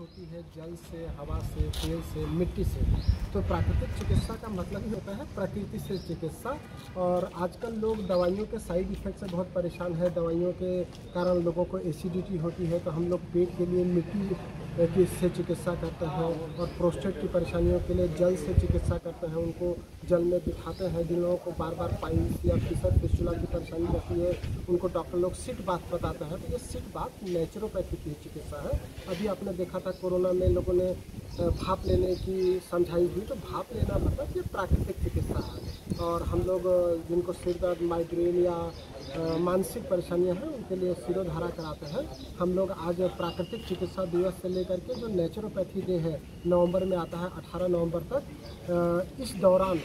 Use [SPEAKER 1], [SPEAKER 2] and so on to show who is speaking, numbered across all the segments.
[SPEAKER 1] होती है जल से, हवा से, तेल से, मिट्टी से। तो प्राकृतिक चिकित्सा का मतलब ही होता है प्रकृति से चिकित्सा। और आजकल लोग दवाइयों के साइड इफ़ेक्ट से बहुत परेशान है। दवाइयों के कारण लोगों को एसिडिटी होती है, तो हम लोग पेट के लिए मिट्टी से चिकित्सा करते हैं। और प्रोस्टेट की परेशानियों के लिए जल से चिकित्सा करते हैं, उनको जल में बिठाते हैं। जिन लोगों को बार बार पाइल्स या फिस्टुला की परेशानी रहती है, उनको डॉक्टर लोग सिट बाथ बताते हैं। तो ये सिट बाथ नेचुरोपैथी की चिकित्सा है। अभी आपने देखा था कोरोना में लोगों ने भाप लेने की समझाई हुई, तो भाप लेना मतलब ये प्राकृतिक चिकित्सा है। और हम लोग जिनको सिर दर्द, माइग्रेन या मानसिक परेशानियां हैं, उनके लिए शिरोधारा कराते हैं। हम लोग आज प्राकृतिक चिकित्सा दिवस से लेकर के जो नेचुरोपैथी डे है नवंबर में आता है 18 नवंबर तक, इस दौरान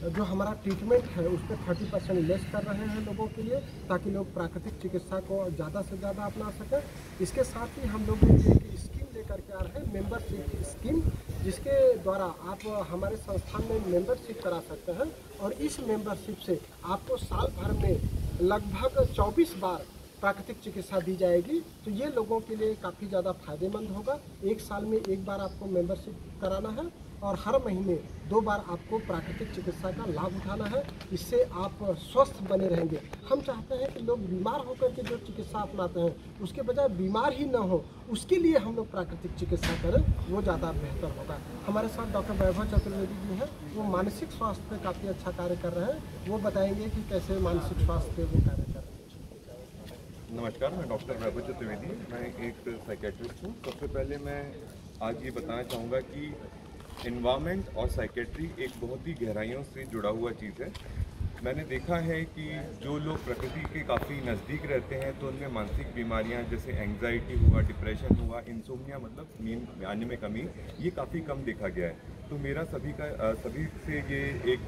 [SPEAKER 1] जो हमारा ट्रीटमेंट है उस पर 30% लेस कर रहे हैं लोगों के लिए, ताकि लोग प्राकृतिक चिकित्सा को ज़्यादा से ज़्यादा अपना सकें। इसके साथ ही हम लोग एक स्कीम लेकर के आ रहे हैं, मेंबरशिप स्कीम, जिसके द्वारा आप हमारे संस्थान में मेंबरशिप करा सकते हैं। और इस मेंबरशिप से आपको साल भर में लगभग 24 बार प्राकृतिक चिकित्सा दी जाएगी। तो ये लोगों के लिए काफ़ी ज़्यादा फायदेमंद होगा। एक साल में एक बार आपको मेंबरशिप कराना है और हर महीने 2 बार आपको प्राकृतिक चिकित्सा का लाभ उठाना है। इससे आप स्वस्थ बने रहेंगे। हम चाहते हैं कि लोग बीमार होकर के जो चिकित्सा अपनाते हैं, उसके बजाय बीमार ही न हो, उसके लिए हम लोग प्राकृतिक चिकित्सा करें, वो ज़्यादा बेहतर होगा। हमारे साथ डॉक्टर वैभव चतुर्वेदी जी हैं, वो मानसिक स्वास्थ्य पे काफ़ी अच्छा कार्य कर रहे हैं। वो बताएंगे कि कैसे मानसिक स्वास्थ्य पे वो कार्य कर रहे हैं।
[SPEAKER 2] नमस्कार, मैं डॉक्टर वैभव चतुर्वेदी, मैं एक साइकेट्रिस्ट हूँ। सबसे पहले मैं आज ये बताना चाहूँगा कि एनवायरनमेंट और साइकेट्री एक बहुत ही गहराइयों से जुड़ा हुआ चीज़ है। मैंने देखा है कि जो लोग प्रकृति के काफ़ी नज़दीक रहते हैं तो उनमें मानसिक बीमारियां जैसे एंग्जाइटी हुआ, डिप्रेशन हुआ, इंसोम्निया मतलब नींद आने में कमी, ये काफ़ी कम देखा गया है। तो मेरा सभी से ये एक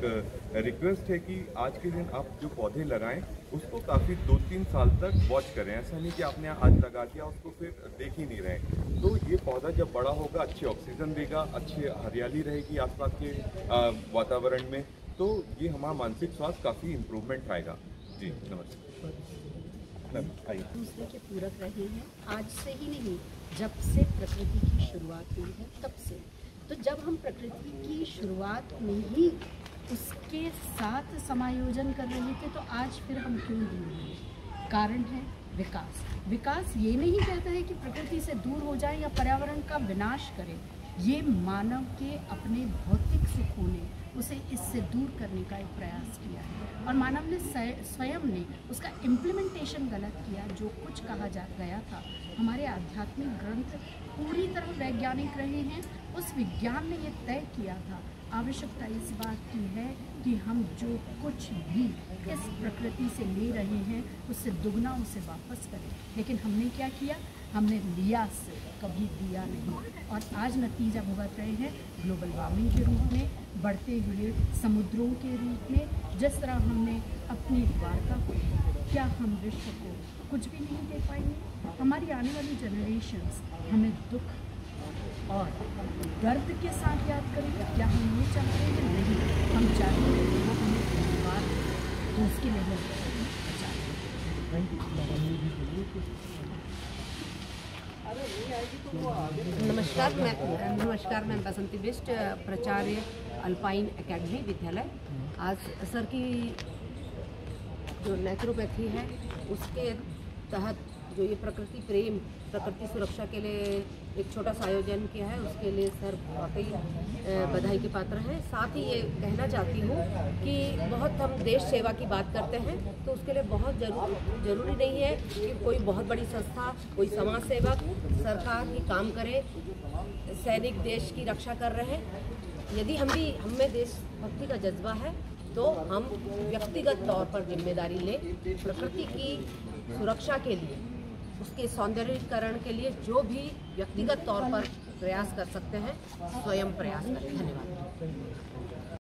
[SPEAKER 2] रिक्वेस्ट है कि आज के दिन आप जो पौधे लगाएं उसको काफ़ी 2-3 साल तक वॉच करें। ऐसा नहीं कि आपने आज लगा दिया उसको फिर देख ही नहीं रहे। तो ये पौधा जब बड़ा होगा अच्छी ऑक्सीजन देगा, अच्छी हरियाली रहेगी आसपास के वातावरण में, तो ये हमारा मानसिक स्वास्थ्य काफ़ी इम्प्रूवमेंट आएगा। जी नमस्ते।
[SPEAKER 3] दूसरे के पूरक रहे हैं आज से ही नहीं, जब से प्रकृति की शुरुआत हुई है तब से। तो जब हम प्रकृति की शुरुआत में ही उसके साथ समायोजन कर रहे थे, तो आज फिर हम क्यों दूर हैं? कारण है विकास। विकास ये नहीं कहता है कि प्रकृति से दूर हो जाए या पर्यावरण का विनाश करें। ये मानव के अपने भौतिक सुखों ने उसे इससे दूर करने का एक प्रयास किया है, और मानव ने स्वयं ने उसका इम्प्लीमेंटेशन गलत किया। जो कुछ कहा जा गया था, हमारे आध्यात्मिक ग्रंथ पूरी तरह वैज्ञानिक रहे हैं। उस विज्ञान ने ये तय किया था। आवश्यकता इस बात की है कि हम जो कुछ भी इस प्रकृति से ले रहे हैं उससे दुगना उसे वापस करें। लेकिन हमने क्या किया? हमने लिया से कभी दिया नहीं, और आज नतीजा भुगत रहे हैं ग्लोबल वार्मिंग के रूप में, बढ़ते हुए समुद्रों के रूप में। जिस तरह हमने अपनी द्वारका को, क्या हम विश्व को कुछ भी नहीं दे पाएंगे? हमारी आने वाली जनरेशन्स हमें दुख और दर्द के साथ याद करेंगे। क्या हम ये चाहते हैं? नहीं, हम चाहते हैं कि वो हमें परिवार, तो उसके लिए हम
[SPEAKER 4] नमस्कार, मैं बसंती बिष्ट, प्राचार्य अल्पाइन एकेडमी विद्यालय। आज सर की जो नेचुरोपैथी है उसके तहत जो ये प्रकृति प्रेम, प्रकृति सुरक्षा के लिए एक छोटा सा आयोजन किया है, उसके लिए सर वाकई बधाई के पात्र हैं। साथ ही ये कहना चाहती हूँ कि बहुत हम देश सेवा की बात करते हैं, तो उसके लिए बहुत ज़रूरी नहीं है कि कोई बहुत बड़ी संस्था, कोई समाज सेवक, सरकार ही काम करे। सैनिक देश की रक्षा कर रहे हैं। यदि हमें देशभक्ति का जज्बा है तो हम व्यक्तिगत तौर पर जिम्मेदारी लें। प्रकृति की सुरक्षा के लिए, उसके सौंदर्यीकरण के लिए जो भी व्यक्तिगत तौर पर प्रयास कर सकते हैं, स्वयं प्रयास करें। धन्यवाद।